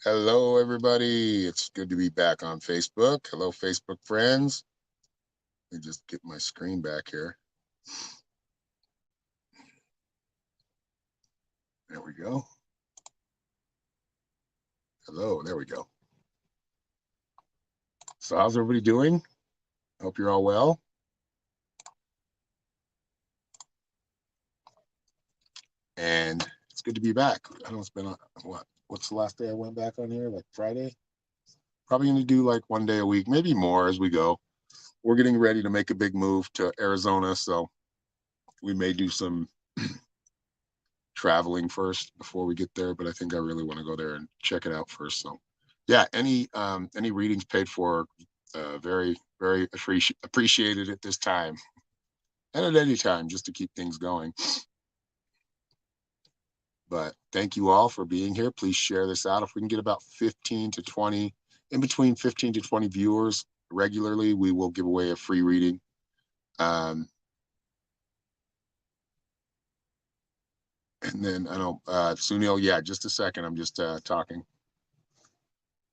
Hello, everybody. It's good to be back on Facebook. Hello, Facebook friends. Let me just get my screen back here. There we go. Hello, there we go. So how's everybody doing? Hope you're all well. And it's good to be back. I know it's been, what's the last day I went back on here? Like Friday? Probably going to do like 1 day a week, maybe more as we go. We're getting ready to make a big move to Arizona, so we may do some traveling first before we get there, but I think I really want to go there and check it out first. So yeah, any readings paid for, very, very appreciated at this time and at any time, just to keep things going. But thank you all for being here. Please share this out. If we can get about 15 to 20, in between 15 to 20 viewers regularly, we will give away a free reading. And then I don't, Sunil, yeah, just a second. I'm just talking.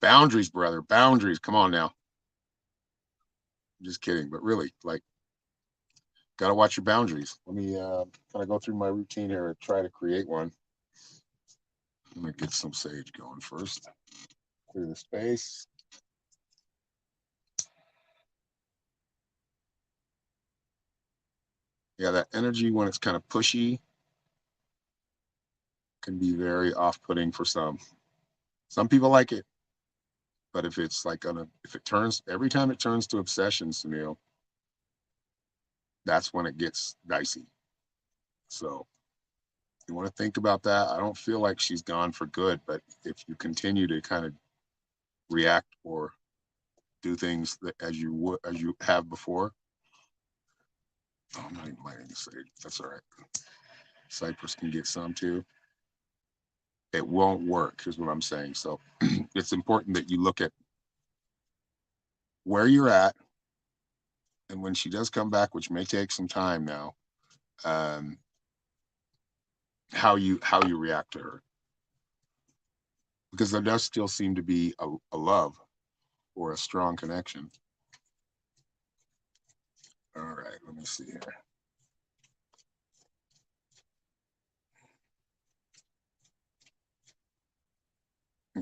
Boundaries, brother, boundaries. Come on now. I'm just kidding, but really, like, gotta watch your boundaries. Let me kind of go through my routine here and try to create one. I'm gonna get some sage going first. Clear the space. Yeah, that energy when it's kind of pushy can be very off-putting for some. Some people like it, but if it's like if it turns every time it turns to obsession, Sunil, that's when it gets dicey. So you want to think about that. I don't feel like she's gone for good, but if you continue to kind of react or do things that as you have before. Oh, I'm not even lighting the sage. That's all right. Cypress can get some too. It won't work, is what I'm saying. So it's important that you look at where you're at, and when she does come back, which may take some time now, um, how you react to her, because there does still seem to be a love or a strong connection. All right, let me see here.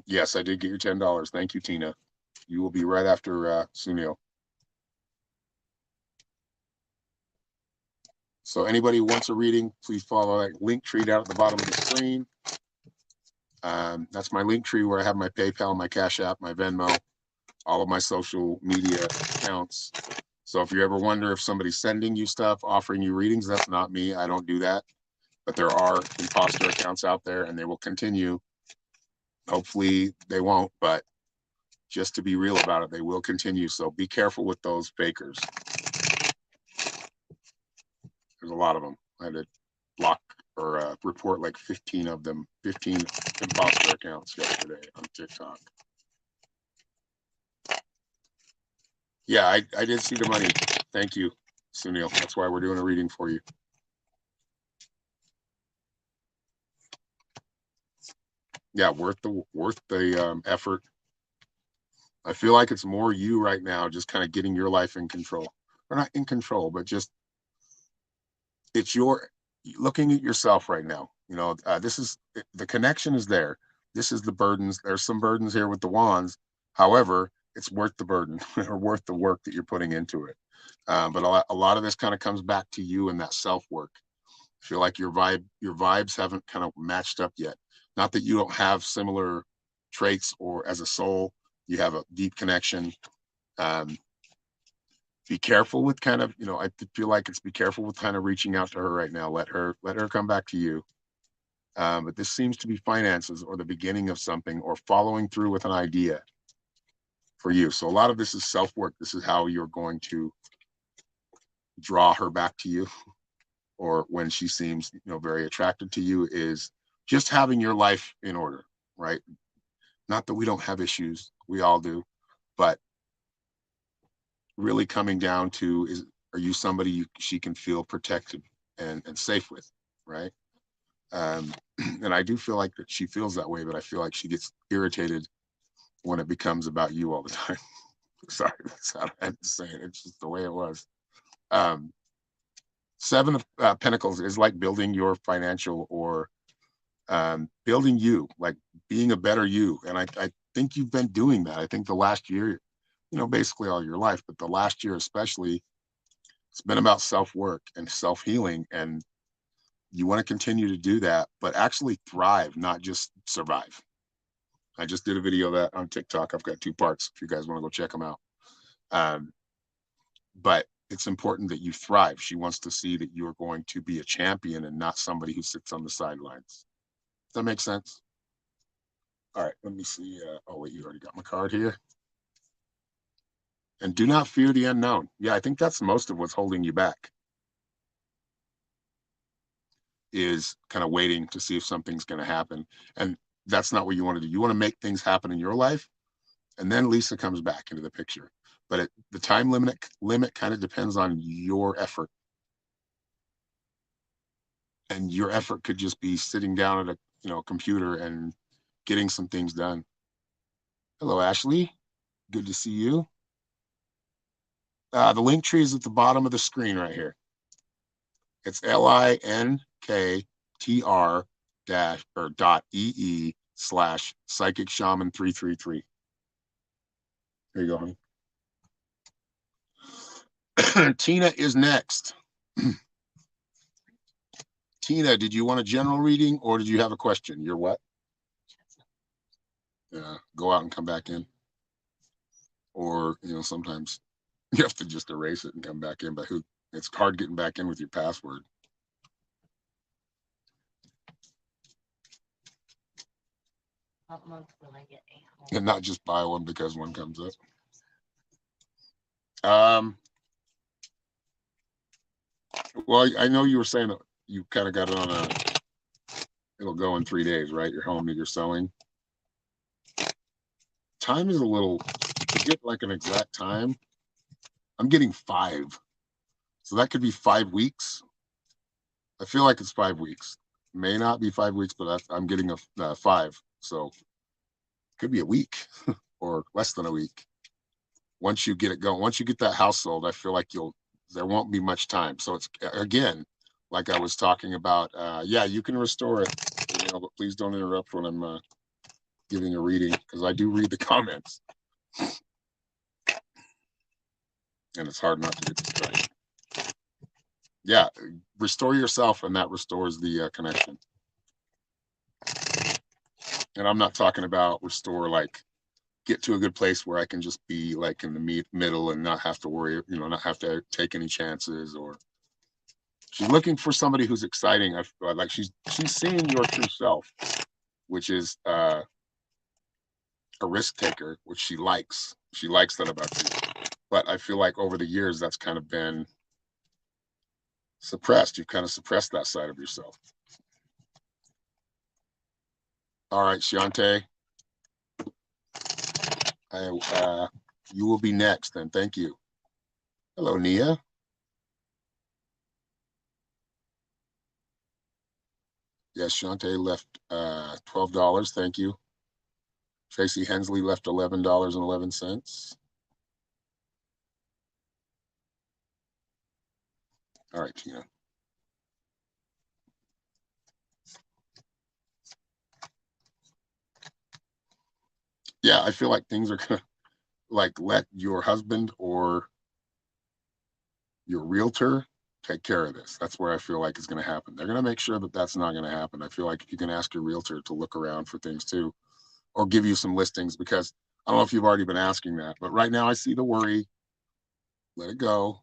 Yes, I did get your $10. Thank you, Tina. You will be right after Sunil. So anybody who wants a reading, please follow that link tree down at the bottom of the screen. That's my link tree where I have my PayPal, my Cash App, my Venmo, all of my social media accounts. So if you ever wonder if somebody's sending you stuff, offering you readings, that's not me. I don't do that. But there are imposter accounts out there, and they will continue. Hopefully they won't, but just to be real about it, they will continue. So be careful with those fakers. There's a lot of them. I had to block or report like 15 of them, 15 imposter accounts yesterday on TikTok. Yeah, I did see the money. Thank you, Sunil. That's why we're doing a reading for you. Yeah, worth the effort. I feel like it's more you right now, just kind of getting your life in control, or not in control, but just it's your looking at yourself right now. This is the connection is there. This is the burdens. There's some burdens here with the wands. However, it's worth the burden or worth the work that you're putting into it. But a lot of this kind of comes back to you and that self work. I feel like your vibes haven't kind of matched up yet. Not that you don't have similar traits or as a soul, you have a deep connection. Um, be careful with kind of, I feel like it's be careful with kind of reaching out to her right now. Let her come back to you. But this seems to be finances or the beginning of something or following through with an idea for you. So a lot of this is self work. This is how you're going to draw her back to you, or when she seems, very attracted to you, is just having your life in order, right? Not that we don't have issues, we all do, but really coming down to is, are you somebody she can feel protected and safe with, right? Um, and I do feel like that she feels that way, but I feel like she gets irritated when it becomes about you all the time. Sorry, that's how I had to say it. It's just the way it was. Um, Seven of Pentacles is like building your financial or building you, like being a better you. And I think you've been doing that. I think the last year, basically all your life, but the last year especially, it's been about self-work and self-healing. And you want to continue to do that, but actually thrive, not just survive. I just did a video of that on TikTok. I've got 2 parts if you guys want to go check them out. But it's important that you thrive. She wants to see that you're going to be a champion and not somebody who sits on the sidelines. Does that make sense? All right, let me see. Oh, wait, you already got my card here. And do not fear the unknown. Yeah, I think that's most of what's holding you back, is kind of waiting to see if something's going to happen. And that's not what you want to do. You want to make things happen in your life, and then Lisa comes back into the picture. But the time limit kind of depends on your effort. And your effort could just be sitting down at a computer and getting some things done. Hello, Ashley. Good to see you. The link tree is at the bottom of the screen right here. It's linktr dash or .ee/psychic shaman 333. There you go, honey. Tina is next. Tina, did you want a general reading or did you have a question? You're what? Yeah, go out and come back in. Or, sometimes you have to just erase it and come back in, but it's hard getting back in with your password. What month will I get a home? And not just buy one because one comes up. Well, I know you were saying that you kind of got it on it'll go in 3 days, right? Your home that you're selling. Time is a little, to get like an exact time, I'm getting 5. So that could be 5 weeks. I feel like it's 5 weeks. May not be 5 weeks, but I'm getting a 5. So it could be a week or less than a week. Once you get it going, once you get that house sold, I feel like there won't be much time. So it's, again, like I was talking about, yeah, you can restore it, but please don't interrupt when I'm giving a reading, because I do read the comments. And it's hard not to get distracted. Yeah, restore yourself, and that restores the connection. And I'm not talking about restore like get to a good place where I can just be like in the middle and not have to worry, not have to take any chances. Or she's looking for somebody who's exciting. I feel like she's seeing your true self, which is a risk taker, which she likes. She likes that about you. But I feel like over the years that's kind of been suppressed. You've kind of suppressed that side of yourself. All right, Shante. You will be next, then. Thank you. Hello, Nia. Yes, Shante left $12. Thank you. Tracy Hensley left $11.11. All right, Tina. Yeah, I feel like things are gonna let your husband or your realtor take care of this. That's where I feel like it's going to happen. They're going to make sure that that's not going to happen. I feel like if you can ask your realtor to look around for things too, or give you some listings, because I don't know if you've already been asking that, but right now I see the worry. Let it go.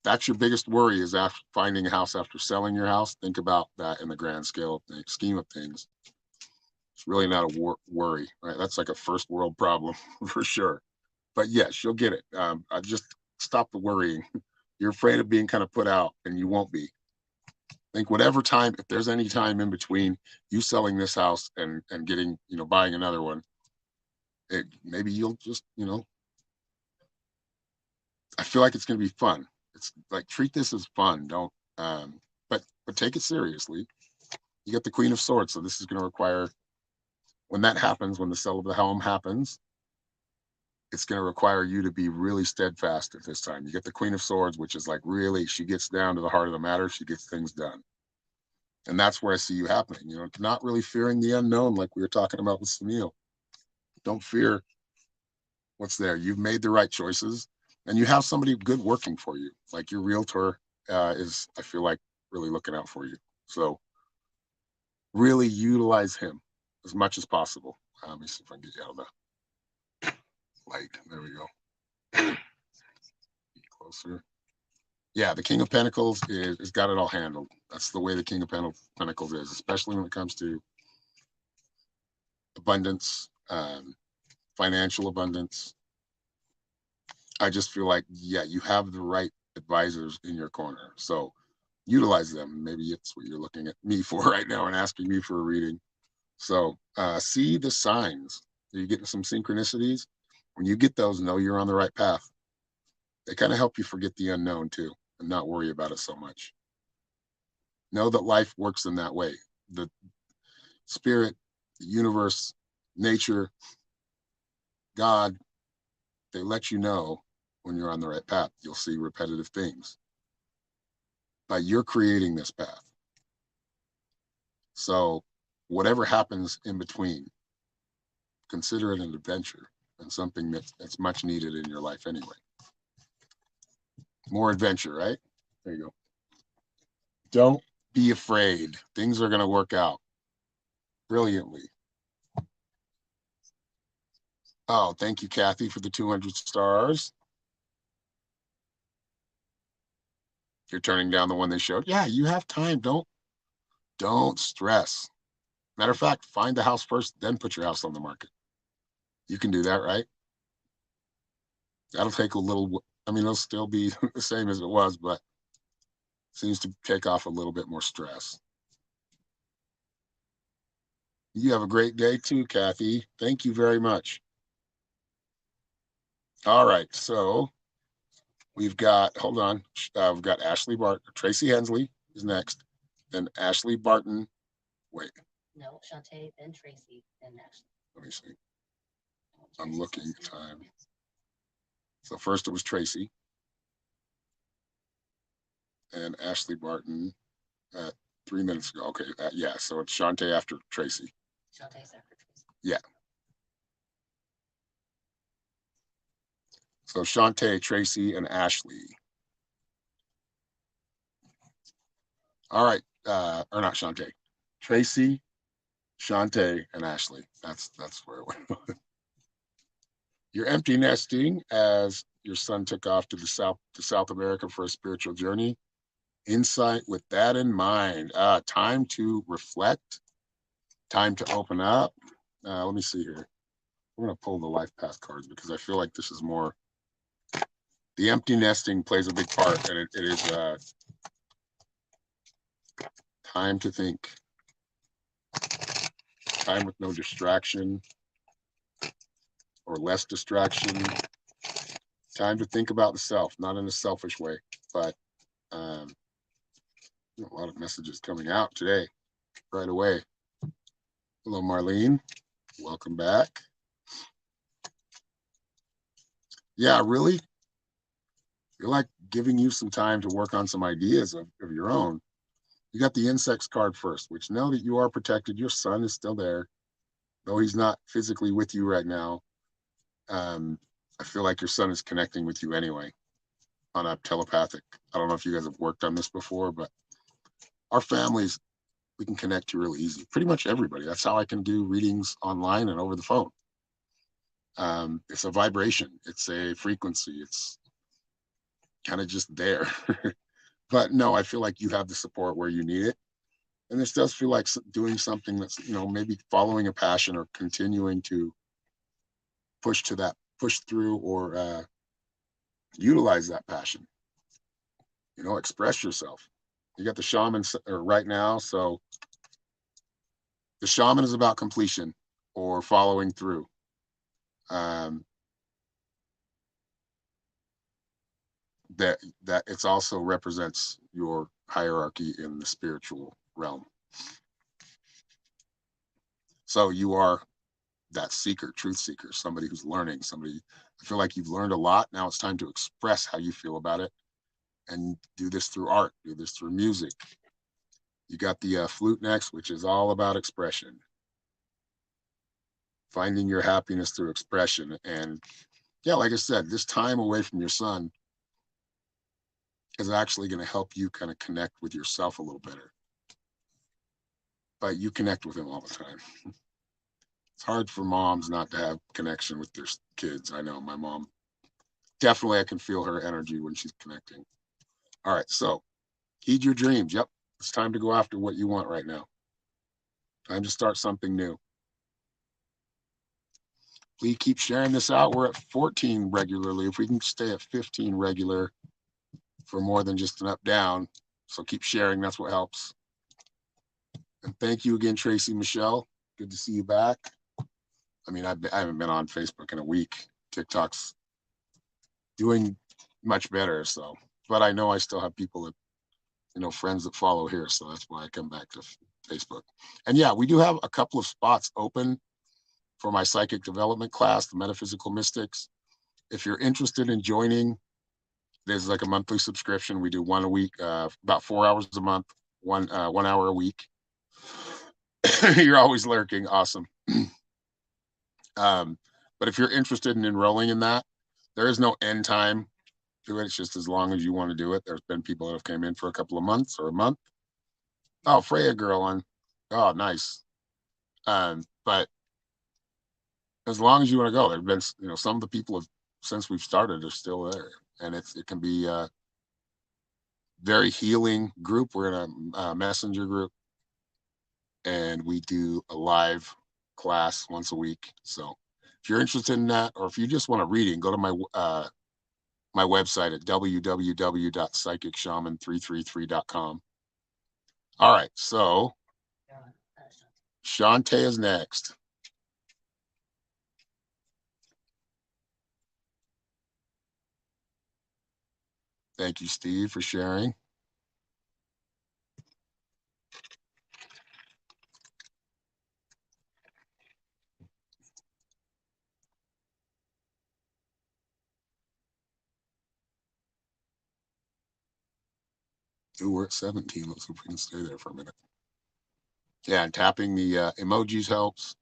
That's your biggest worry, is after finding a house after selling your house. Think about that in the grand scheme of things. It's really not a worry, right? That's like a first world problem for sure. But yes, you'll get it. I just stop the worrying. You're afraid of being kind of put out, and you won't be. I think whatever time, if there's any time in between you selling this house and getting, buying another one, maybe you'll just, I feel like it's going to be fun. It's like, treat this as fun. Don't, but take it seriously. You get the Queen of Swords, so this is going to require, when that happens, when the sale of the home happens, it's going to require you to be really steadfast at this time. You get the Queen of Swords, which is like really, she gets down to the heart of the matter. She gets things done. And that's where I see you happening, not really fearing the unknown, like we were talking about with Sunil. Don't fear what's there. You've made the right choices, and you have somebody good working for you. Like your realtor is, I feel like, really looking out for you. So really utilize him as much as possible. Let me see if I can get you out of the light. There we go. Get closer. Yeah, the King of Pentacles is got it all handled. That's the way the King of Pentacles is, especially when it comes to abundance, financial abundance. I just feel like, yeah, you have the right advisors in your corner. So utilize them. Maybe it's what you're looking at me for right now and asking me for a reading. So see the signs. You're getting some synchronicities. When you get those, know you're on the right path. They kind of help you forget the unknown too and not worry about it so much. Know that life works in that way. The spirit, the universe, nature, God, they let you know when you're on the right path. You'll see repetitive things. But you're creating this path. So whatever happens in between, consider it an adventure and something that's much needed in your life anyway. More adventure, right? There you go. Don't be afraid. Things are going to work out brilliantly. Oh, thank you, Kathy, for the 200 stars. You're turning down the one they showed. Yeah, you have time. Don't stress. Matter of fact, find the house first, then put your house on the market. You can do that, right? That'll take a little. I mean, it'll still be the same as it was, but seems to take off a little bit more stress. You have a great day too, Kathy. Thank you very much. All right, so we've got, hold on, we've got Ashley Barton, Tracy Hensley is next, then Ashley Barton. Wait. No, Shantae, then Tracy, then Ashley. Let me see. I'm looking at time. So first it was Tracy and Ashley Barton at 3 minutes ago. Okay, yeah, so it's Shantae after Tracy. Shantae's after Tracy. Yeah. So Shantae, Tracy, and Ashley. All right, or not Shantae. Tracy, Shantae, and Ashley. That's where it went. You're empty nesting as your son took off to South America for a spiritual journey. Insight with that in mind. Time to reflect. Time to open up. Let me see here. I'm going to pull the life path cards because I feel like this is more. The empty nesting plays a big part, and it is time to think. Time with no distraction or less distraction. Time to think about the self, not in a selfish way, but a lot of messages coming out today, right away. Hello, Marlene. Welcome back. Yeah, really? You're like giving you some time to work on some ideas of your own. You got the insects card first, which know that you are protected. Your son is still there, though he's not physically with you right now. I feel like your son is connecting with you anyway on a telepathic. I don't know if you guys have worked on this before, but our families, we can connect to really easy. Pretty much everybody. That's how I can do readings online and over the phone. It's a vibration. It's a frequency. It's kind of just there. But no, I feel like you have the support where you need it. And this does feel like doing something that's, maybe following a passion or continuing to push through or utilize that passion. Express yourself. You got the shaman right now. So the shaman is about completion or following through. That it also represents your hierarchy in the spiritual realm. So you are that seeker, truth seeker, somebody who's learning, I feel like you've learned a lot. Now it's time to express how you feel about it and do this through art, do this through music. You got the flute next, which is all about expression. Finding your happiness through expression. And yeah, like I said, this time away from your son is actually going to help you kind of connect with yourself a little better. But you connect with him all the time. It's hard for moms not to have connection with their kids. I know my mom, definitely I can feel her energy when she's connecting. All right, so heed your dreams. Yep, it's time to go after what you want right now. Time to start something new. Please keep sharing this out. We're at 14 regularly. If we can stay at 15 regular for more than just an up down, so keep sharing. That's what helps. And thank you again, Tracy Michelle. Good to see you back. I mean, I haven't been on Facebook in a week. TikTok's doing much better. So, but I know I still have people that, friends that follow here. So that's why I come back to Facebook. And yeah, we do have a couple of spots open for my psychic development class, the Metaphysical Mystics. If you're interested in joining, there's like a monthly subscription. We do one a week, about 4 hours a month, 1 hour a week. You're always lurking. Awesome. But if you're interested in enrolling in that, there is no end time to it. It's just as long as you want to do it. There's been people that have came in for a couple of months or a month. Oh, Freya girl on. Oh, nice. But as long as you want to go, there've been, some of the people have, since we've started, are still there, and it can be a very healing group. We're in a messenger group, and we do a live class once a week. So if you're interested in that, or if you just want a reading, go to my website at www.psychicshaman333.com. All right, so Shantae is next. Thank you, Steve, for sharing. Ooh, we're at 17. Let's see if we can stay there for a minute. Yeah, and tapping the emojis helps.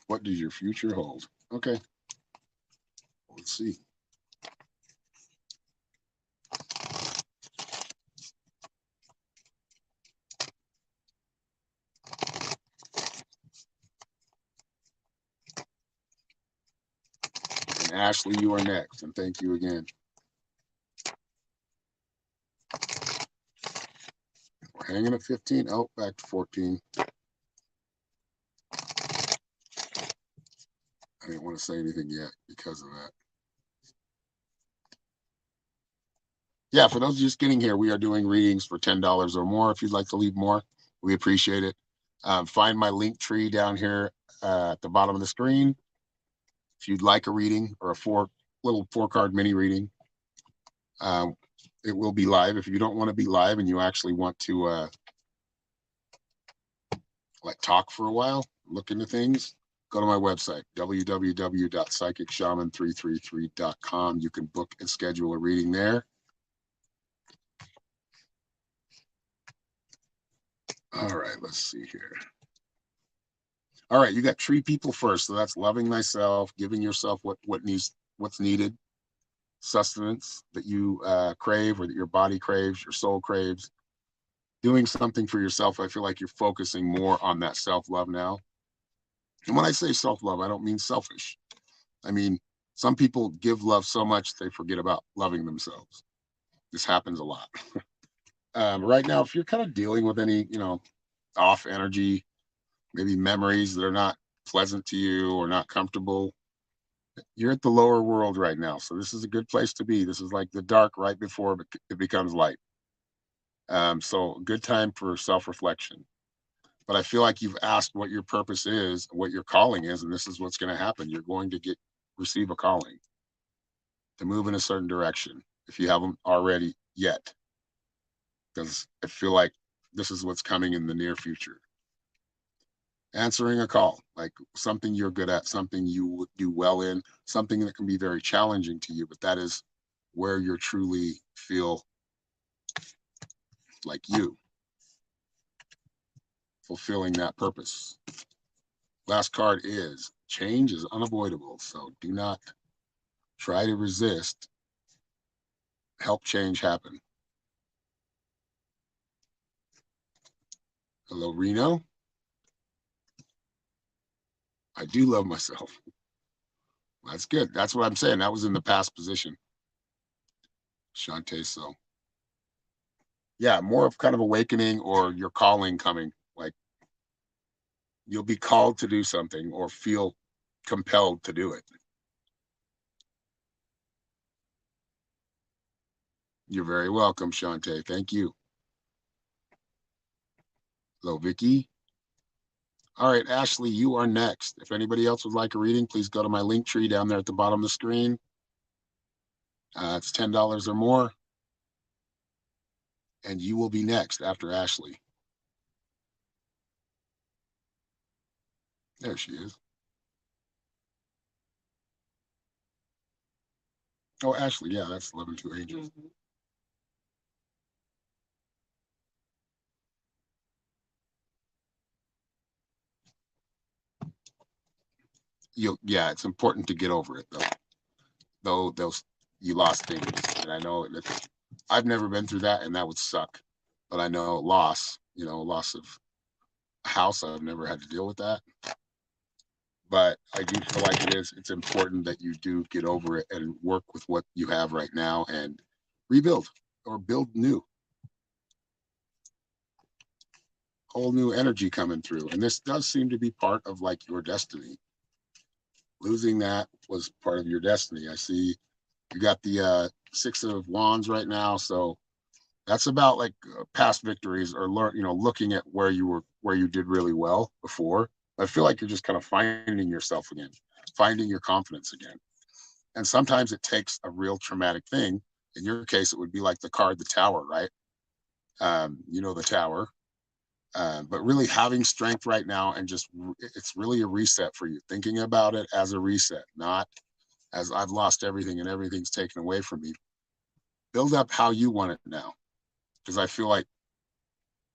What does your future hold? Okay, let's see. And Ashley, you are next, and thank you again. We're hanging at 15. Oh, back to 14. I didn't want to say anything yet because of that. Yeah, for those just getting here, we are doing readings for $10 or more. If you'd like to leave more, we appreciate it. Find my Linktree down here at the bottom of the screen. If you'd like a reading or a little 4-card mini reading, it will be live. If you don't want to be live and you actually want to talk for a while, look into things, go to my website, www.psychicshaman333.com. You can book and schedule a reading there. All right, let's see here. All right, you got tree people first. So that's loving thyself, giving yourself what's needed, sustenance that you crave or that your body craves, your soul craves. Doing something for yourself. I feel like you're focusing more on that self-love now. And when I say self-love, I don't mean selfish. I mean, some people give love so much they forget about loving themselves. This happens a lot. Right now, if you're kind of dealing with any, off energy, maybe memories that are not pleasant to you or not comfortable, you're at the lower world right now. So this is a good place to be. This is like the dark right before it becomes light. So good time for self-reflection. But I feel like you've asked what your purpose is, what your calling is, and this is what's going to happen. You're going to receive a calling to move in a certain direction if you haven't already yet. Because I feel like this is what's coming in the near future. Answering a call, like something you're good at, something you would do well in, something that can be very challenging to you, but that is where you truly feel like you fulfilling that purpose. Last card is change is unavoidable. So do not try to resist. Help change happen. Hello, Reno. I do love myself. That's good. That's what I'm saying. That was in the past position, Shantae. So yeah, more of kind of awakening or your calling coming. Like you'll be called to do something or feel compelled to do it. You're very welcome, Shantae. Thank you. Hello, Vicky. All right, Ashley, you are next. If anybody else would like a reading, please go to my link tree down there at the bottom of the screen. It's $10 or more, and you will be next after Ashley. There she is. Oh, Ashley, yeah, that's 11 2 Angels. Mhm. Yeah, it's important to get over it though. Though those you lost things, and I know that I've never been through that, and that would suck. But I know loss, loss of a house. I've never had to deal with that, but I do feel like it's important that you do get over it and work with what you have right now and rebuild or build new. Whole new energy coming through, and this does seem to be part of like your destiny. Losing that was part of your destiny. I see you got the 6 of Wands right now, so that's about like past victories or looking at where you did really well before. I feel like you're just kind of finding yourself again, finding your confidence again. And sometimes it takes a real traumatic thing. In your case, it would be like the card, the Tower, right? The Tower. But really having strength right now and it's really a reset for you. Thinking about it as a reset, not as I've lost everything and everything's taken away from me. Build up how you want it now. Because I feel like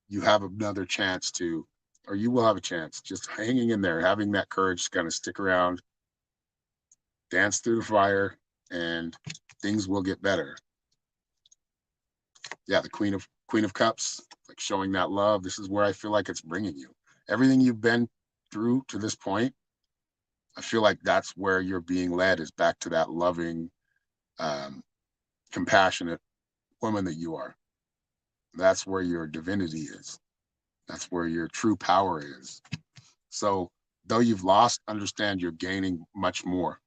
you have another chance to, or you will have a chance, just hanging in there, having that courage to kind of stick around, dance through the fire, and things will get better. Yeah, the Queen of Cups, like showing that love. This is where I feel like it's bringing you. Everything you've been through to this point, I feel like that's where you're being led is back to that loving, um, compassionate woman that you are. That's where your divinity is. That's where your true power is. So though you've lost, understand you're gaining much more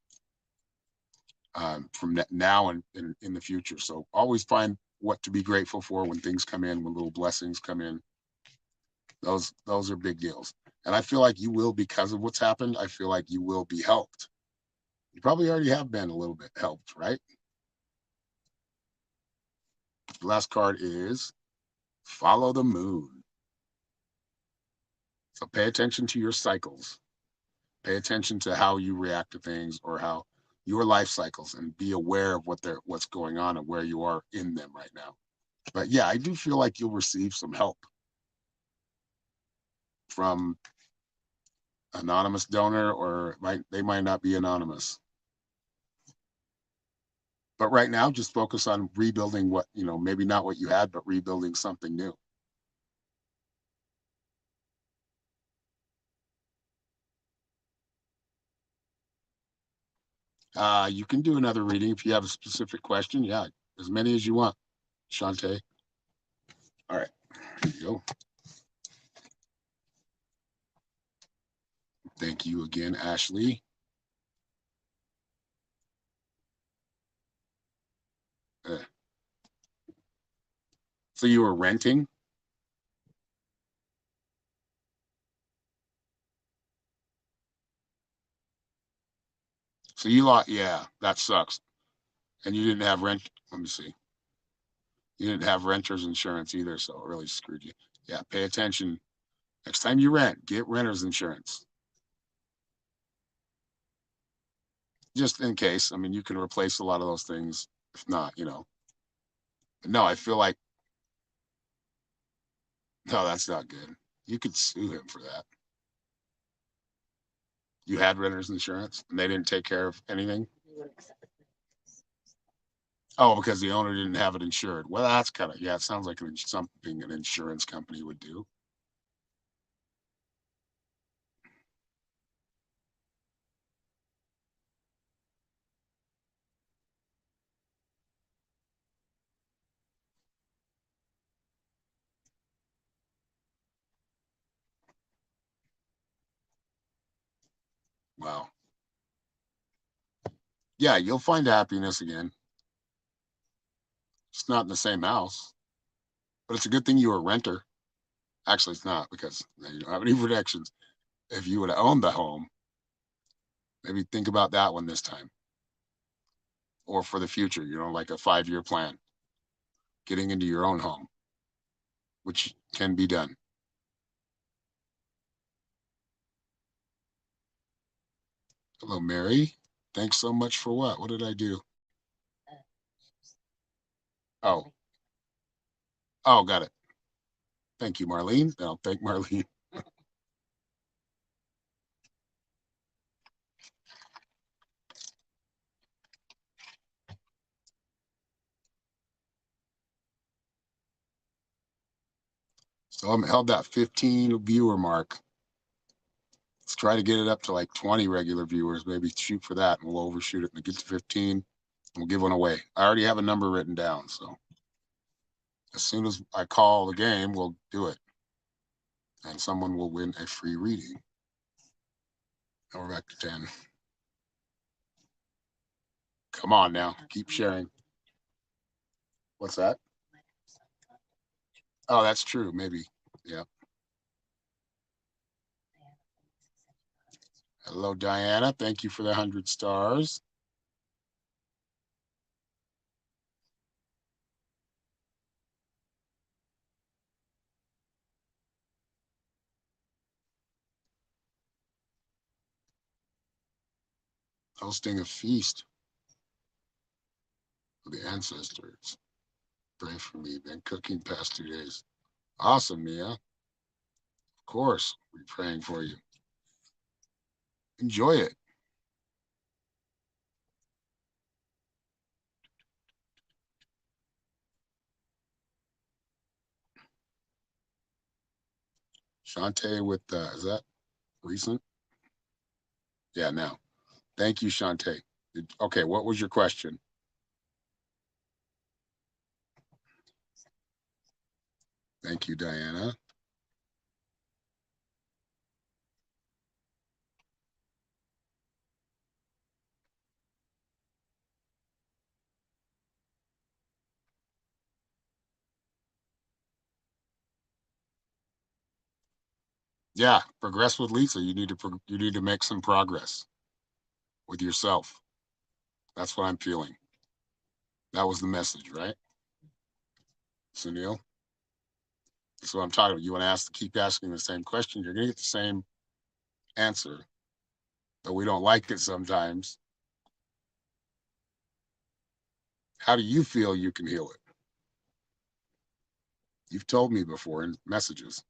from now and in the future. So always find what to be grateful for when things come in, when little blessings come in. Those are big deals. And I feel like you will, because of what's happened, I feel like you will be helped. You probably already have been a little bit helped, right? The last card is follow the moon. So pay attention to your cycles. Pay attention to how you react to things or how your life cycles and be aware of what's going on and where you are in them right now. But yeah, I do feel like you'll receive some help from anonymous donor or they might not be anonymous. But right now, just focus on rebuilding maybe not what you had, but rebuilding something new. You can do another reading if you have a specific question. Yeah, as many as you want, Shantae. All right, here you go. Thank you again, Ashley. Uh, so you were renting. So you lost. Yeah, that sucks. And you didn't have rent. Let me see. You didn't have renter's insurance either, so it really screwed you. Yeah, pay attention. Next time you rent, get renter's insurance. Just in case. I mean, you can replace a lot of those things. If not. No, I feel like, no, that's not good. You could sue him for that. You had renter's insurance and they didn't take care of anything? They wouldn't accept it. Oh, because the owner didn't have it insured. Well, that's kind of, yeah, it sounds like something an insurance company would do. Wow. Yeah, you'll find happiness again. It's not in the same house, but it's a good thing you were a renter. Actually, it's not because you don't have any protections. If you would have owned the home, maybe think about that one this time or for the future, like a 5-year plan, getting into your own home, which can be done. Hello, Mary. Thanks so much for what? What did I do? Uh, Oh, oh, got it. Thank you, Marlene. I'll thank Marlene. So I'm held that 15 viewer mark. Let's try to get it up to like 20 regular viewers. Maybe shoot for that, and we'll overshoot it and get to 15. We'll give one away. I already have a number written down, so as soon as I call the game, we'll do it, and someone will win a free reading. Now we're back to 10. Come on now, keep sharing. What's that? Oh, that's true. Maybe. Yeah. Hello, Diana. Thank you for the 100 stars. Hosting a feast for the ancestors. Pray for me. Been cooking past 2 days. Awesome, Mia. Of course, we're praying for you. Enjoy it. Shantae with, is that recent? Yeah, now. Thank you, Shantae. Okay, what was your question? Thank you, Diana. Yeah, progress with Lisa. You need to make some progress with yourself. That's what I'm feeling. That was the message, right? Sunil? That's what I'm talking about. You want to keep asking the same question, you're gonna get the same answer, but we don't like it sometimes. How do you feel you can heal it? You've told me before in messages.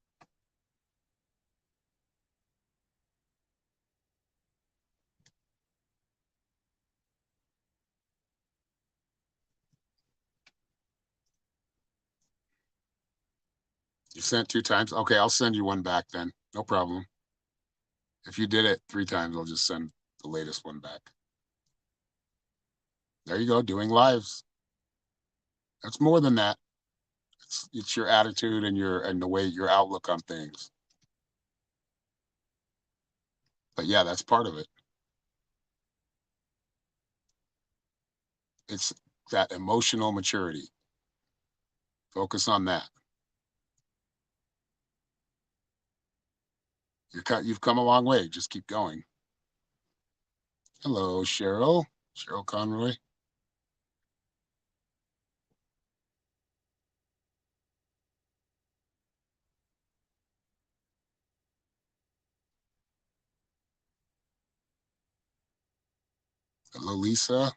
You sent 2 times? Okay, I'll send you one back then. No problem. If you did it 3 times, I'll just send the latest one back. There you go, doing lives. That's more than that. It's your attitude and the way your outlook on things. But yeah, that's part of it. It's that emotional maturity. Focus on that. You've come a long way. Just keep going. Hello, Cheryl. Cheryl Conroy. Hello, Lisa.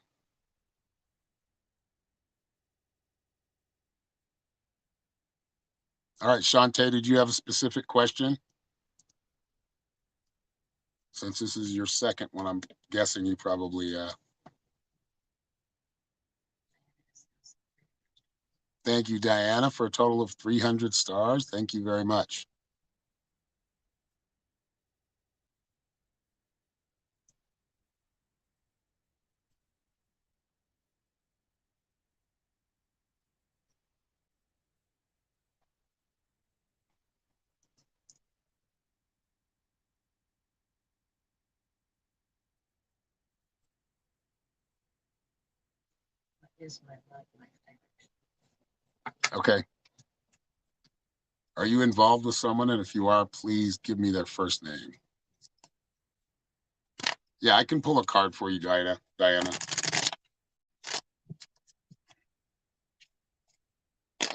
All right, Shantae, did you have a specific question? Since this is your second one, I'm guessing you probably thank you, Diana, for a total of 300 stars. Thank you very much. What is my love life Okay. Are you involved with someone? And if you are, please give me their first name. Yeah, I can pull a card for you, Diana.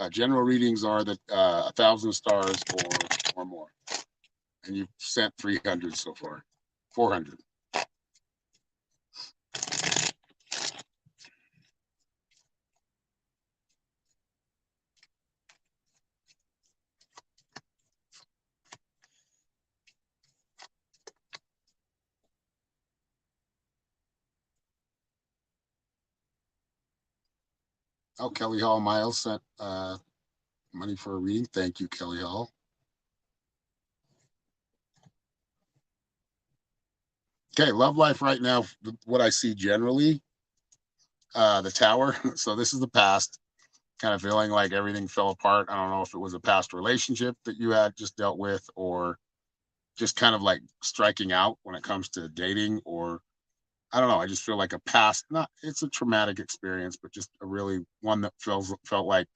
General readings are that 1,000 stars or more, and you've sent 300 so far, 400. Oh, Kelly Hall Miles sent money for a reading. Thank you, Kelly Hall. Okay, love life right now. What I see generally, the tower. So this is the past. Kind of feeling like everything fell apart. I don't know if it was a past relationship that you had just dealt with, or just kind of like striking out when it comes to dating, or I don't know. I just feel like a past. Not it's a traumatic experience, but just a really one that felt like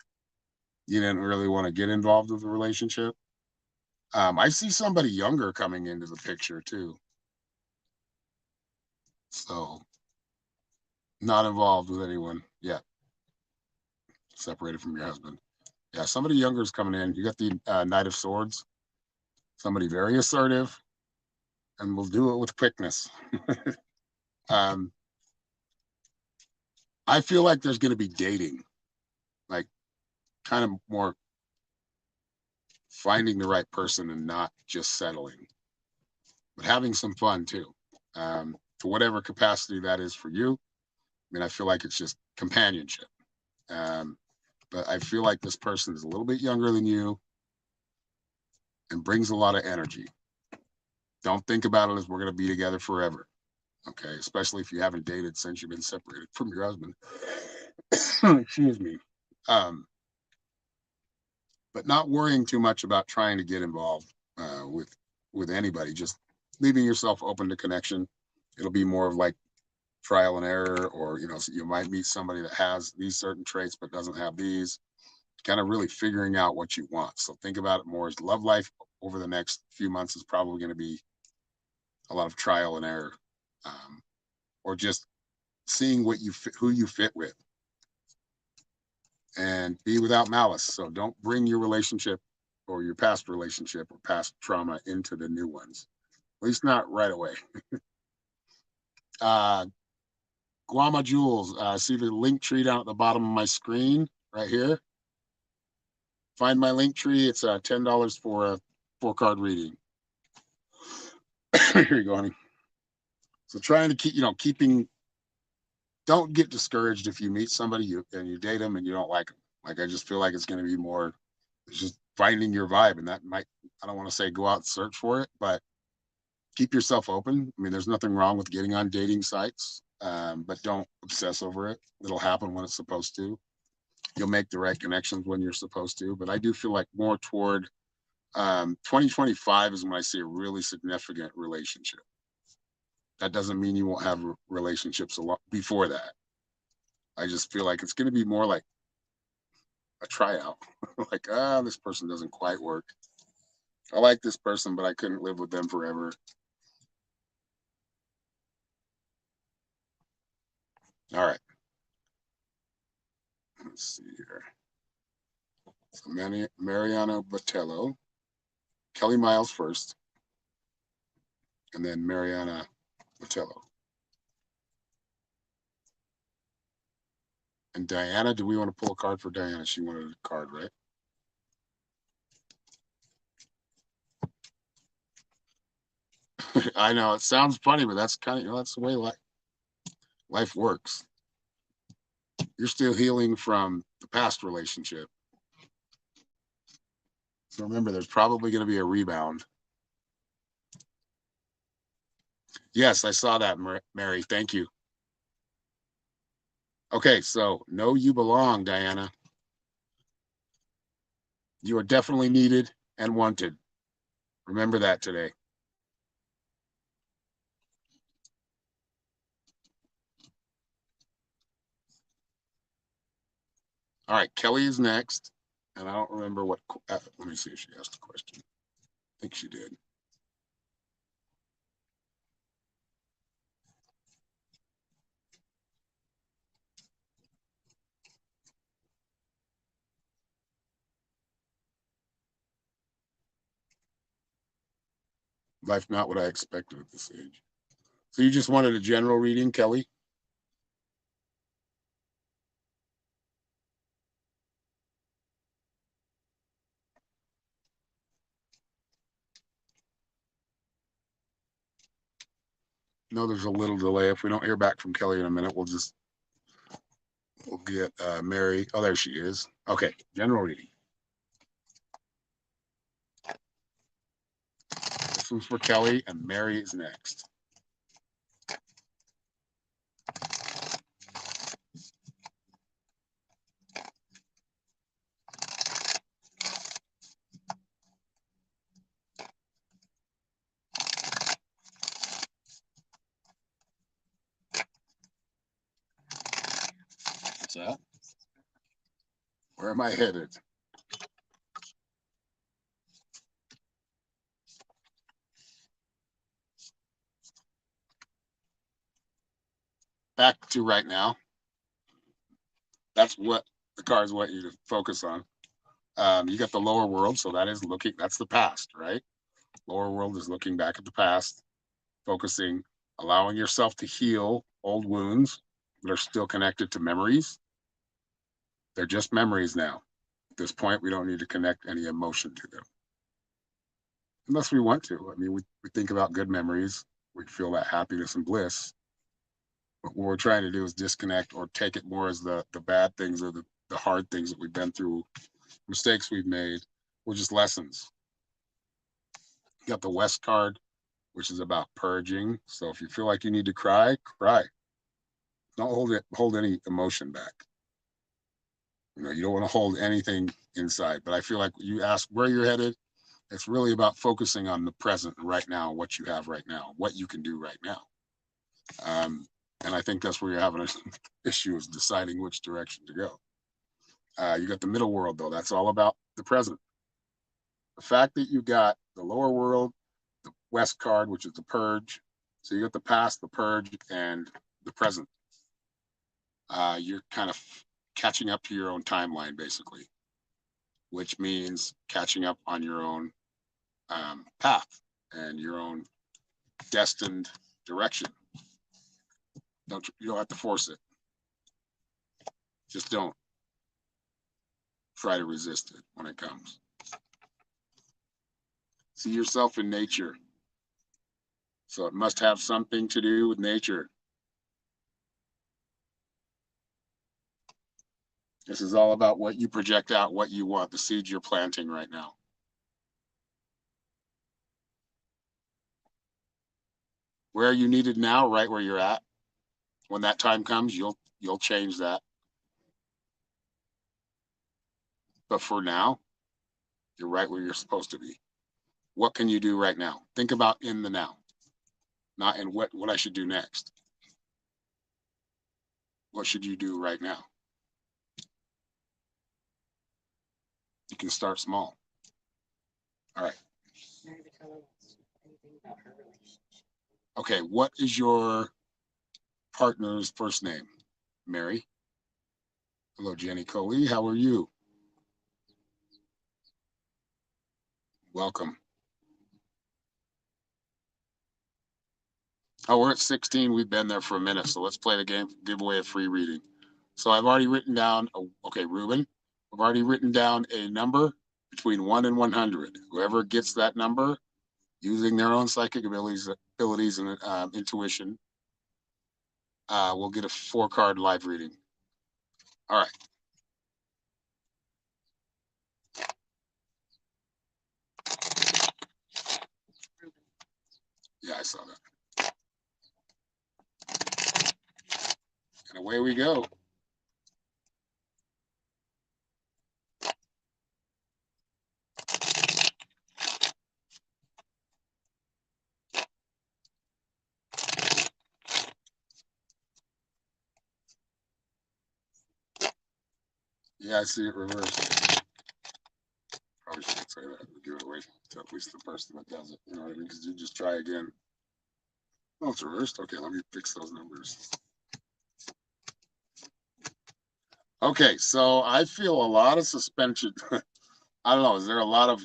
you didn't really want to get involved with the relationship. I see somebody younger coming into the picture too. So not involved with anyone yet, separated from your husband. Yeah, somebody younger is coming in. You got the Knight of Swords, somebody very assertive, and will do it with quickness. um, I feel like there's going to be dating, like kind of more finding the right person and not just settling, but having some fun too, to whatever capacity that is for you. I mean, I feel like it's just companionship. Um, but I feel like this person is a little bit younger than you and brings a lot of energy. Don't think about it as we're going to be together forever. Okay. Especially if you haven't dated since you've been separated from your husband. Excuse me. Um, but not worrying too much about trying to get involved with anybody. Just leaving yourself open to connection. It'll be more of like trial and error, or so you might meet somebody that has these certain traits but doesn't have these. Kind of really figuring out what you want. So think about it more as love life over the next few months is probably going to be a lot of trial and error, or just seeing what you fit, who you fit with, and be without malice. So don't bring your relationship or your past relationship or past trauma into the new ones. At least not right away. Uh, Guama Jules, see the link tree down at the bottom of my screen right here. Find my link tree. It's $10 for a 4-card reading. Here you go, honey. So trying to keeping. Don't get discouraged if you meet somebody and you date them and you don't like them. Like I just feel like it's going to be more just finding your vibe, and that might, I don't want to say go out and search for it, but keep yourself open. I mean, there's nothing wrong with getting on dating sites, but don't obsess over it. It'll happen when it's supposed to. You'll make the right connections when you're supposed to. But I do feel like more toward 2025 is when I see a really significant relationship. That doesn't mean you won't have relationships a lot before that. I just feel like it's going to be more like a tryout. Like, this person doesn't quite work. I like this person, but I couldn't live with them forever. All right. Let's see here. So Mariano Botello, Kelly Miles first, and then Mariana Botello. And Diana, do we want to pull a card for Diana? She wanted a card, right? I know it sounds funny, but that's kind of, that's the way life works. You're still healing from the past relationship. So remember, there's probably going to be a rebound. Yes, I saw that, Mary. Thank you. Okay, so know you belong, Diana. You are definitely needed and wanted. Remember that today. All right, Kelly is next. And I don't remember what, let me see if she asked a question. I think she did. Life not what I expected at this age. So you just wanted a general reading, Kelly? No, there's a little delay. If we don't hear back from Kelly in a minute, we'll get Mary. Oh, there she is. Okay, general reading. This one's for Kelly, and Mary is next. What's that? Where am I headed? Back to right now. That's what the cards want you to focus on. You got the lower world, so that is looking, that's the past, right? Lower world is looking back at the past, focusing, allowing yourself to heal old wounds that are still connected to memories. They're just memories now. At this point, we don't need to connect any emotion to them. Unless we want to. I mean, we think about good memories, we feel that happiness and bliss. But what we're trying to do is disconnect or take it more as the bad things or the hard things that we've been through, mistakes we've made, were just lessons. You got the West card, which is about purging. So if you feel like you need to cry, cry. Don't hold any emotion back. You know, you don't want to hold anything inside. But I feel like you ask where you're headed, it's really about focusing on the present right now, what you have right now, what you can do right now. And I think that's where you're having an issue is deciding which direction to go. You got the middle world, though. That's all about the present. The fact that you got the lower world, the West card, which is the purge. So you got the past, the purge, and the present. You're kind of catching up to your own timeline, basically, which means catching up on your own path and your own destined direction. You don't have to force it. Just don't try to resist it when it comes. See yourself in nature. So it must have something to do with nature. This is all about what you project out, what you want, the seeds you're planting right now. Where are you needed now, right where you're at. When that time comes, you'll change that. But for now, you're right where you're supposed to be. What can you do right now? Think about in the now, not in what I should do next. What should you do right now? You can start small. All right. Okay, what is your partner's first name? Mary. Hello, Jenny Coley. How are you? Welcome. Oh, we're at 16. We've been there for a minute, so let's play the game. Give away a free reading. So I've already written down, okay, Ruben, I've already written down a number between 1 and 100. Whoever gets that number using their own psychic abilities abilities and intuition. We'll get a 4 card live reading. All right. Yeah, I saw that. And away we go. Yeah, I see it reversed. Probably shouldn't say that. Give it away to at least the person that does it. You know what I mean? Because you just try again. Oh, it's reversed. Okay, let me fix those numbers. Okay, so I feel a lot of suspension. I don't know. Is there a lot of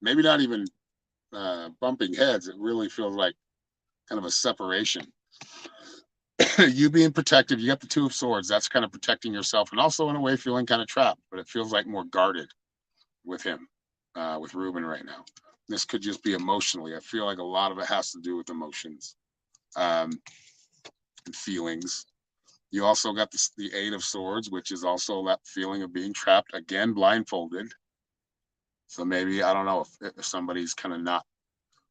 maybe not even bumping heads? It really feels like kind of a separation. You being protective, you got the 2 of Swords. That's kind of protecting yourself, and also in a way feeling kind of trapped. But it feels like more guarded with him, with Ruben right now. This could just be emotionally. I feel like a lot of it has to do with emotions and feelings. You also got the 8 of Swords, which is also that feeling of being trapped again, blindfolded. So maybe I don't know if somebody's kind of not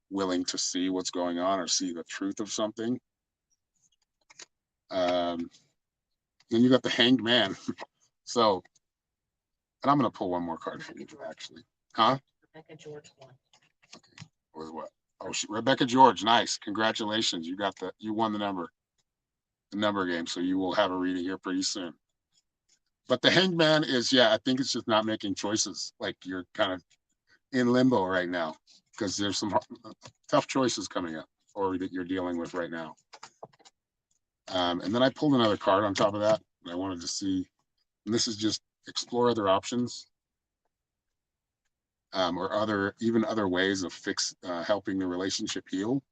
willing to see what's going on or see the truth of something. Then you got the Hanged Man. So, and I'm going to pull one more card for you, actually. Huh? Rebecca George won. Okay. With what? Oh, Rebecca George. Nice. Congratulations. You won the number game. So you will have a reading here pretty soon. But the Hanged Man is, yeah, I think it's just not making choices. Like you're kind of in limbo right now because there's some tough choices coming up or that you're dealing with right now. And then I pulled another card on top of that. And I wanted to see, and this is just explore other options or other ways of helping the relationship heal.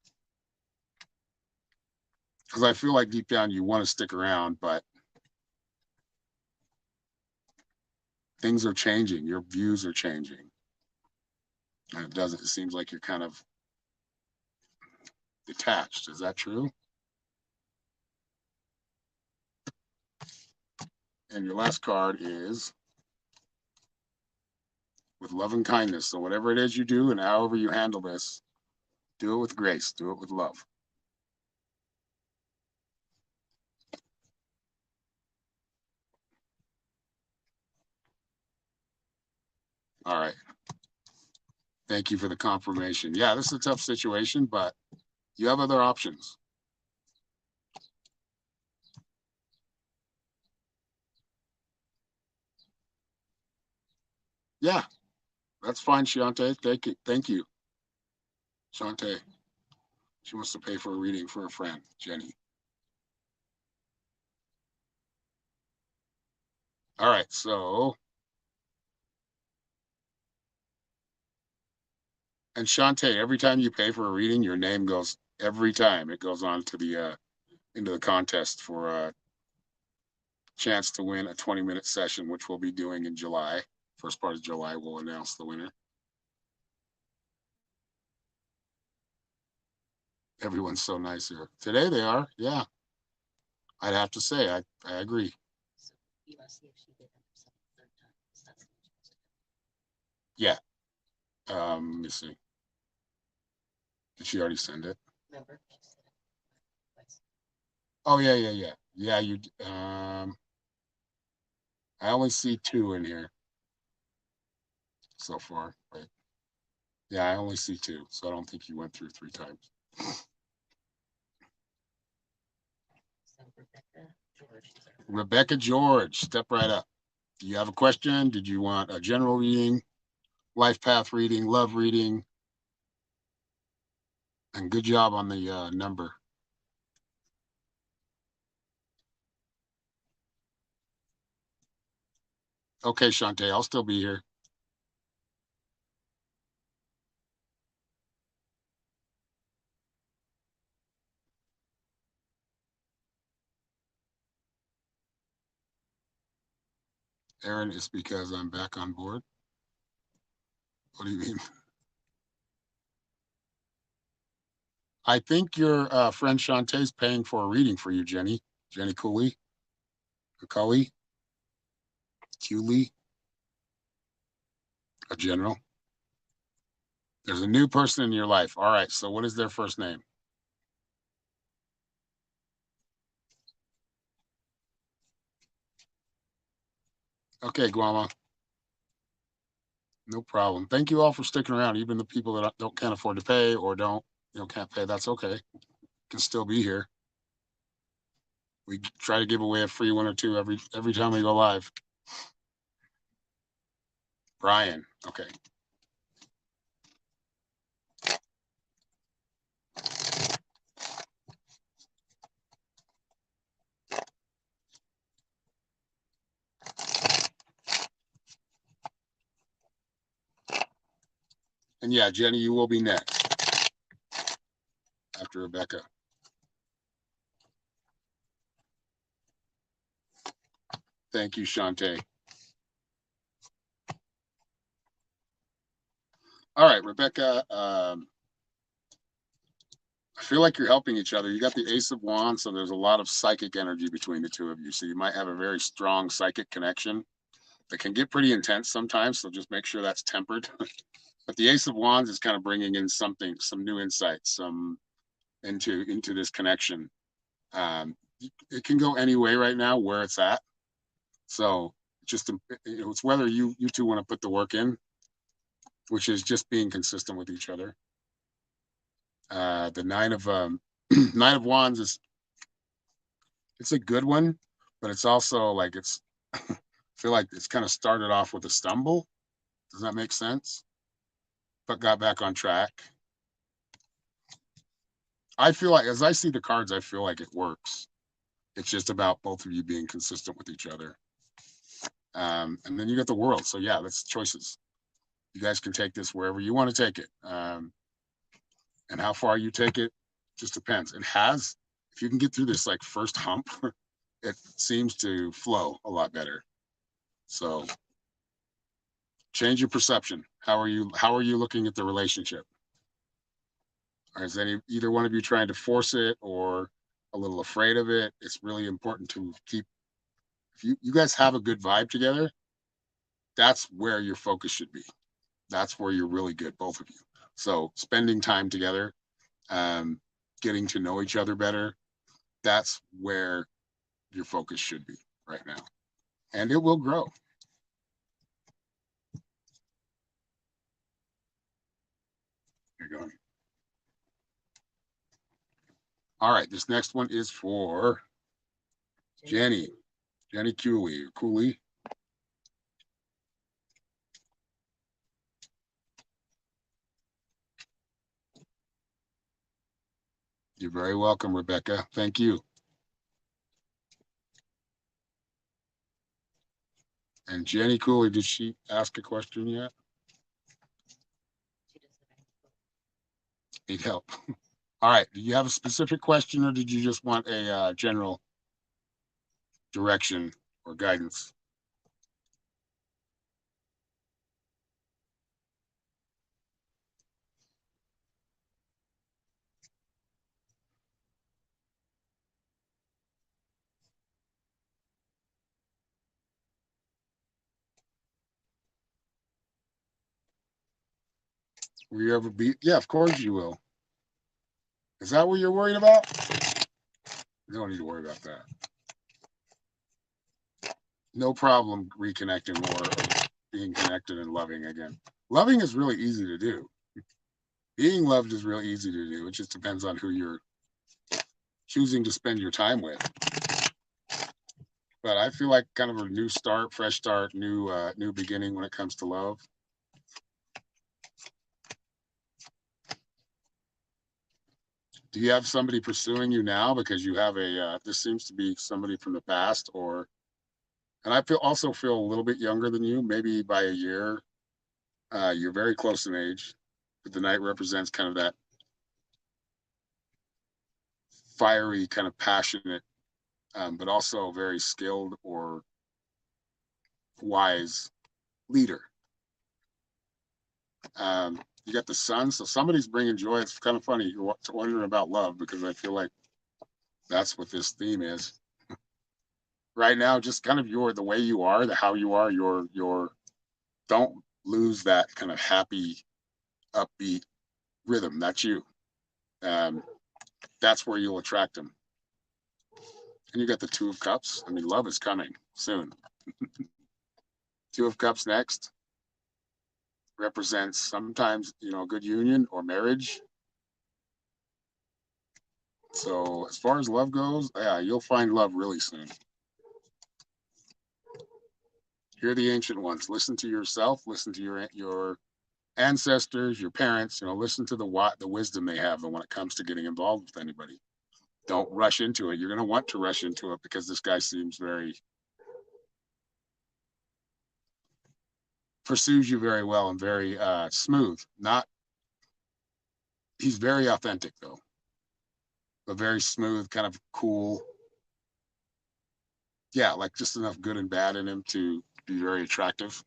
Because I feel like deep down you want to stick around, but things are changing. Your views are changing. And it seems like you're kind of detached. Is that true? And your last card is with love and kindness. So whatever it is you do and however you handle this, do it with grace, do it with love. All right. Thank you for the confirmation. Yeah, this is a tough situation, but you have other options. Yeah, that's fine, Shante. Thank you. Thank you. Shante. She wants to pay for a reading for a friend, Jenny. All right, so and Shante, every time you pay for a reading, your name goes every time it goes on to the into the contest for a chance to win a 20-minute session, which we'll be doing in July. First part of July, we'll announce the winner. Everyone's so nice here. Today they are, yeah. I'd have to say, I agree. So you want to see if she did it for the third time. 'Cause that's what you're supposed to do. Yeah. Let me see. Did she already send it? Remember? She said it twice. Oh yeah, yeah, yeah. Yeah, you I only see 2 in here so far. But yeah, I only see 2, so I don't think you went through 3 times. So Rebecca George. Rebecca George, step right up. Do you have a question? Did you want a general reading, life path reading, love reading? And good job on the number. Okay, Shante, I'll still be here. Aaron, it's because I'm back on board. What do you mean? I think your friend Shantae's paying for a reading for you, Jenny. Jenny Cooley, Cully, Cooley, a general. There's a new person in your life. All right. So what is their first name? Okay, Guama. No problem. Thank you all for sticking around. Even the people that don't can't afford to pay or don't, can't pay. That's okay. Can still be here. We try to give away a free one or two every time we go live. Brian. Okay. And yeah, Jenny, you will be next after Rebecca. Thank you, Shantae. All right, Rebecca. I feel like you're helping each other. You got the Ace of Wands, so there's a lot of psychic energy between the two of you. So you might have a very strong psychic connection that can get pretty intense sometimes. So just make sure that's tempered. But the Ace of Wands is kind of bringing in something, some new insights, some into this connection. Um, it can go any way right now where it's at. So just it's whether you two want to put the work in, which is just being consistent with each other. The Nine of Wands is it's a good one, but it's also like it's I feel like it's kind of started off with a stumble. Does that make sense? But got back on track. I feel like as I see the cards, I feel like it works. It's just about both of you being consistent with each other. And then you got the world. So yeah, that's choices. You guys can take this wherever you want to take it. And how far you take it just depends. It has, if you can get through this like first hump, it seems to flow a lot better. So change your perception. How are you looking at the relationship? Or is either one of you trying to force it or a little afraid of it? It's really important to keep if you guys have a good vibe together, that's where your focus should be. That's where you're really good, both of you. So spending time together, um, getting to know each other better, that's where your focus should be right now. And it will grow. You're going. All right, this next one is for Jenny. Jenny Cooley. Cooley. You're very welcome, Rebecca. Thank you. And Jenny Cooley, did she ask a question yet? She doesn't have any book. Need help. All right. Do you have a specific question or did you just want a general direction or guidance? Will you ever be? Yeah, of course you will. Is that what you're worried about? You don't need to worry about that. No problem reconnecting or being connected and loving again. Loving is really easy to do. Being loved is really easy to do. It just depends on who you're choosing to spend your time with. But I feel like kind of a new start, fresh start, new beginning when it comes to love. Do you have somebody pursuing you now because you have this seems to be somebody from the past, or and I feel a little bit younger than you, maybe by a year. You're very close in age, but the knight represents kind of that fiery, kind of passionate, but also very skilled or wise leader. Um, You got the sun, so somebody's bringing joy. It's kind of funny. You're wondering about love because I feel like that's what this theme is right now. Just kind of the way you are, the how you are. Your don't lose that kind of happy, upbeat rhythm. That's you. Um, that's where you'll attract them. And you got the Two of Cups. I mean, love is coming soon. Two of Cups next represents sometimes, a good union or marriage. So as far as love goes, yeah, you'll find love really soon. Hear the ancient ones. Listen to yourself. Listen to your ancestors, your parents. Listen to the wisdom they have, and when it comes to getting involved with anybody, don't rush into it. You're going to want to rush into it because this guy seems very pursues you very well and very smooth. Not he's very authentic though, but very smooth, kind of cool. Yeah, like just enough good and bad in him to be very attractive.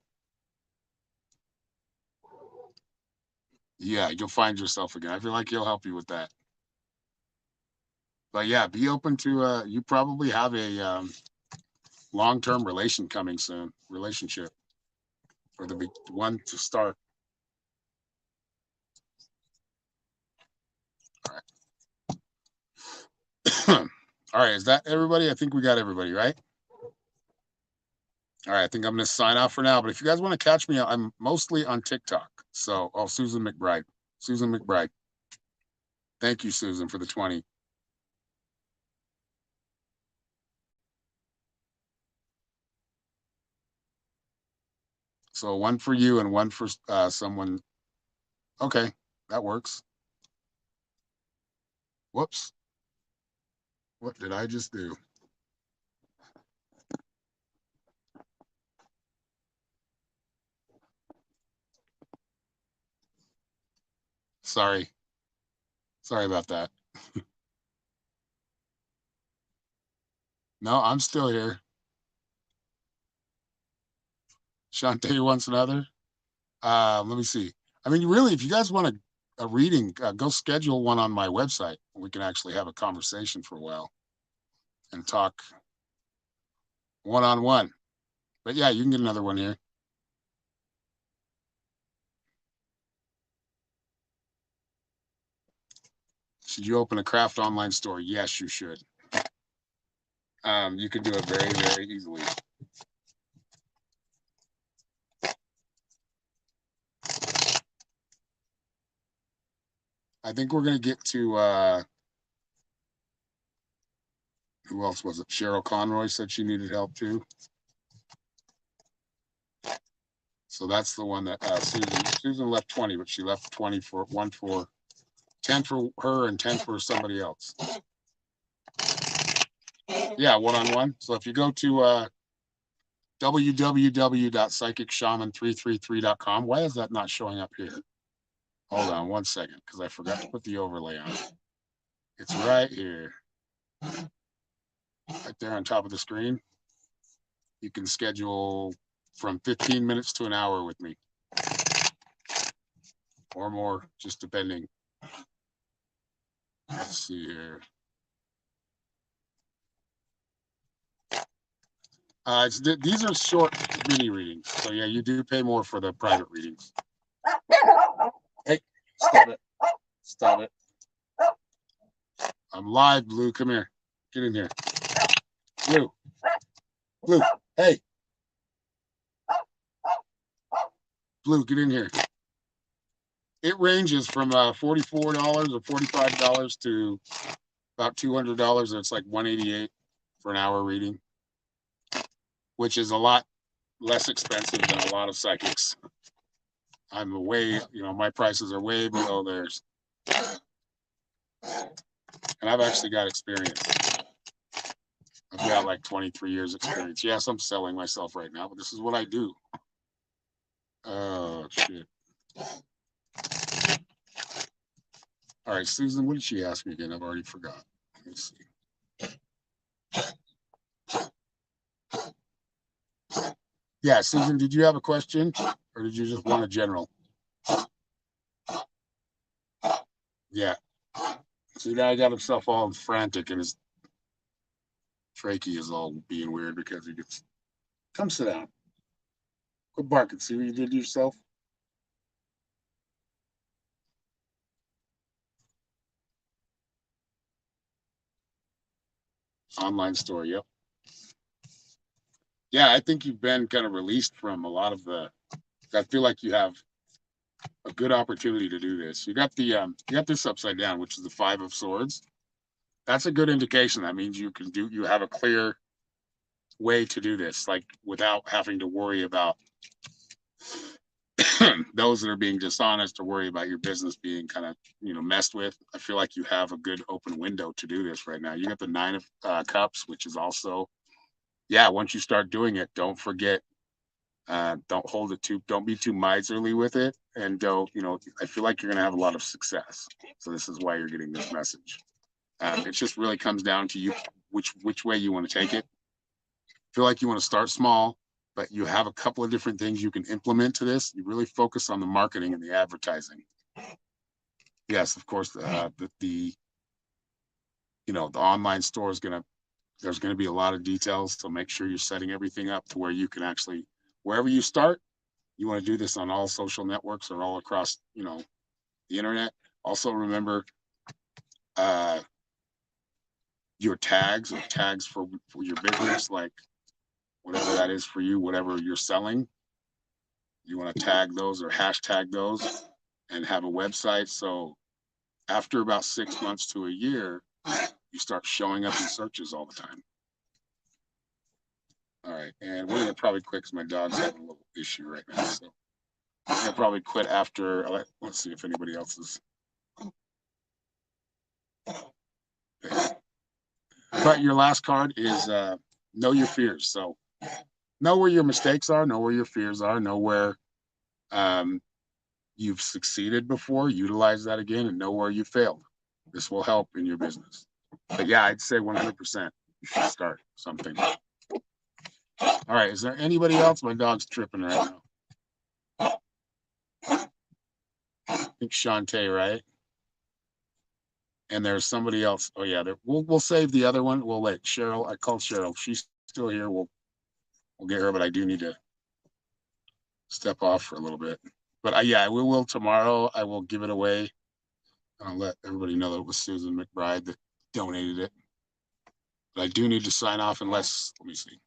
Yeah, you'll find yourself again. I feel like he'll help you with that. But yeah, be open to you probably have a long-term relationship or the one to start. All right. All right, is that everybody? I think we got everybody, right? All right, I think I'm going to sign off for now. But if you guys want to catch me, I'm mostly on TikTok. So, Susan McBride. Susan McBride. Thank you, Susan, for the 20. So one for you and one for someone. Okay, that works. Whoops. What did I just do? Sorry. Sorry about that. No, I'm still here. Shantae wants another. Let me see. I mean, really, if you guys want a reading, go schedule one on my website. We can actually have a conversation for a while and talk one on one. But yeah, you can get another one here. Should you open a craft online store? Yes, you should. You can do it very, very easily. I think we're going to get to who else was it? Cheryl Conroy said she needed help too. So that's the one that Susan left 20, but she left 20 for 10 for her and 10 for somebody else. Yeah, one-on-one. So if you go to www.psychicshaman333.com, why is that not showing up here? Hold on one second, because I forgot to put the overlay on. It's right here. Right there on top of the screen. You can schedule from 15 minutes to an hour with me. Or more, just depending. Let's see here. These are short mini readings. So yeah, you do pay more for the private readings. Hey, stop it. Stop it. I'm live, Blue. Come here. Get in here. Blue. Blue. Hey. Blue, get in here. It ranges from $44 or $45 to about $200. It's like $188 for an hour reading, which is a lot less expensive than a lot of psychics. I'm way, my prices are way below theirs. And I've actually got experience. I've got like 23 years experience. Yes, I'm selling myself right now, but this is what I do. Oh, shit. All right, Susan, what did she ask me again? I've already forgot. Let me see. Yeah, Susan, did you have a question or did you just want a general? Yeah. So the guy got himself all frantic and his trachea is all being weird because he gets, come sit down. Quit barking. See what you did to yourself? Online store. Yep. Yeah, I think you've been kind of released from a lot of the. I feel like you have a good opportunity to do this. You got this upside down, which is the five of swords. That's a good indication. That means you have a clear way to do this, like without having to worry about those that are being dishonest or worry about your business being kind of messed with. I feel like you have a good open window to do this right now. You got the nine of cups, which is also, yeah, once you start doing it, don't forget, don't hold it too, don't be too miserly with it, and don't, I feel like you're going to have a lot of success. So this is why you're getting this message. It just really comes down to you, which way you want to take it. I feel like you want to start small, but you have a couple of different things you can implement to this. You really focus on the marketing and the advertising. Yes, of course, the online store is going to, there's going to be a lot of details. So make sure you're setting everything up to where you can actually, wherever you start, you want to do this on all social networks or all across, the internet. Also remember uh, your tags or tags for your business, like whatever that is for you, whatever you're selling. You want to tag those or hashtag those and have a website. So after about 6 months to a year, you start showing up in searches all the time. All right. And we're going to probably quit because my dog's having a little issue right now. So we're going to probably quit after. Let's see if anybody else is. But your last card is know your fears. So know where your mistakes are, know where your fears are, know where um, you've succeeded before, utilize that again, and know where you failed. This will help in your business. But yeah, I'd say 100% you should start something. All right. Is there anybody else? My dog's tripping right now. I think Shantae, right? And there's somebody else. Oh yeah, we'll save the other one. We'll let Cheryl. I called Cheryl. She's still here. We'll get her, but I do need to step off for a little bit. But yeah, we will tomorrow. I will give it away. I'll let everybody know that it was Susan McBride that donated it. But I do need to sign off unless, let me see.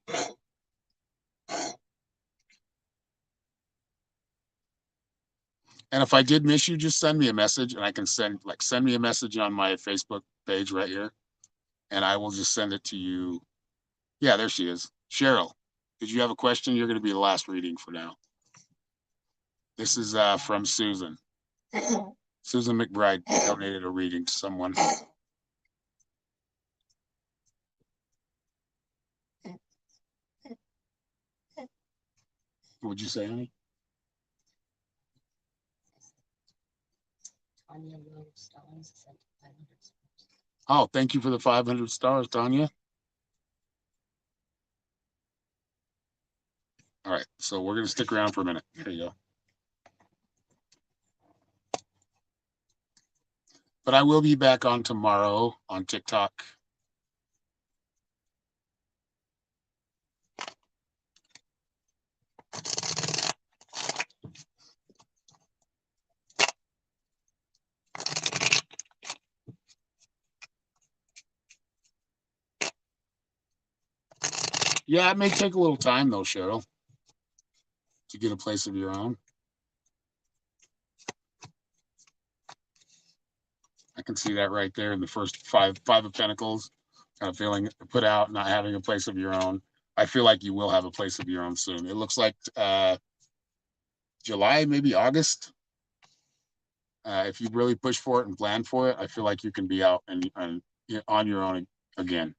And if I did miss you, just send me a message and I can send me a message on my Facebook page right here. And I will just send it to you. Yeah, there she is. Cheryl, did you have a question? You're going to be the last reading for now. This is from Susan. Susan McBride donated a reading to someone. What would you say, honey? Tanya Rose Stallings sent 500 stars. Oh, thank you for the 500 stars, Tanya. All right, so we're going to stick around for a minute. Here you go. But I will be back on tomorrow on TikTok. Yeah, it may take a little time though, Cheryl, to get a place of your own. I can see that right there in the first five of Pentacles, kind of feeling put out, not having a place of your own. I feel like you will have a place of your own soon. It looks like July, maybe August. If you really push for it and plan for it, I feel like you can be out and on your own again.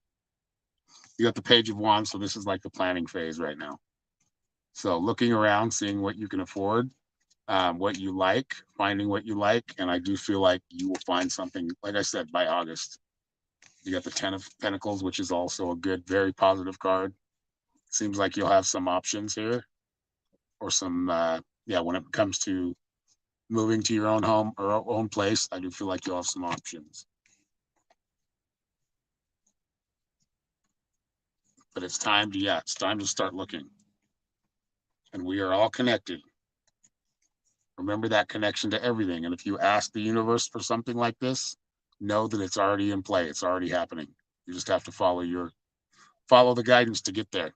You got the Page of Wands, so this is like the planning phase right now. So looking around, seeing what you can afford, what you like, finding what you like, and I do feel like you will find something. Like I said, by August. You got the Ten of Pentacles, which is also a good, very positive card. Seems like you'll have some options here, or some, yeah, when it comes to moving to your own home or own place, I do feel like you'll have some options. But it's time to, yeah, it's time to start looking. And we are all connected. Remember that connection to everything. And if you ask the universe for something like this, know that it's already in play. It's already happening. You just have to follow the guidance to get there.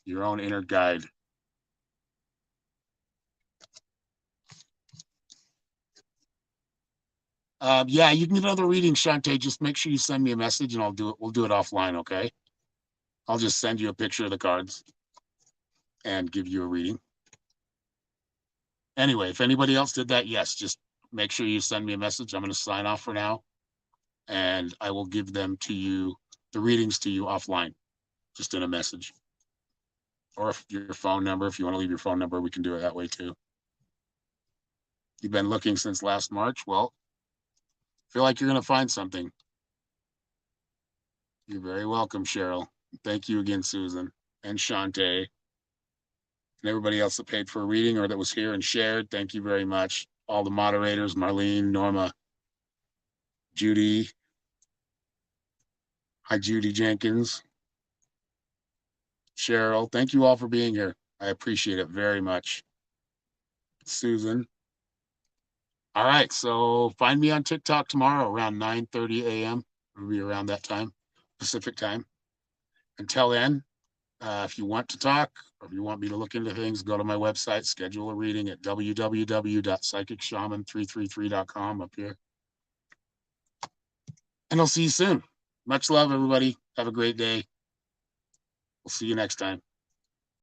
Your own inner guide. Yeah, you can get another reading, Shantae. Just make sure you send me a message and I'll do it. We'll do it offline, okay? I'll just send you a picture of the cards and give you a reading. Anyway, if anybody else did that, yes, just make sure you send me a message. I'm going to sign off for now and I will give them to you, the readings to you offline, just in a message. Or if your phone number, if you want to leave your phone number, we can do it that way too. You've been looking since last March. Well, feel like you're going to find something. You're very welcome, Cheryl. Thank you again, Susan and Shantae, and everybody else that paid for a reading or that was here and shared. Thank you very much. All the moderators, Marlene, Norma, Judy. Hi, Judy Jenkins. Cheryl, thank you all for being here. I appreciate it very much. Susan. All right, so find me on TikTok tomorrow around 9:30 a.m. It'll be around that time, Pacific time. Until then, if you want to talk or if you want me to look into things, go to my website, schedule a reading at www.psychicshaman333.com up here. And I'll see you soon. Much love, everybody. Have a great day. We'll see you next time.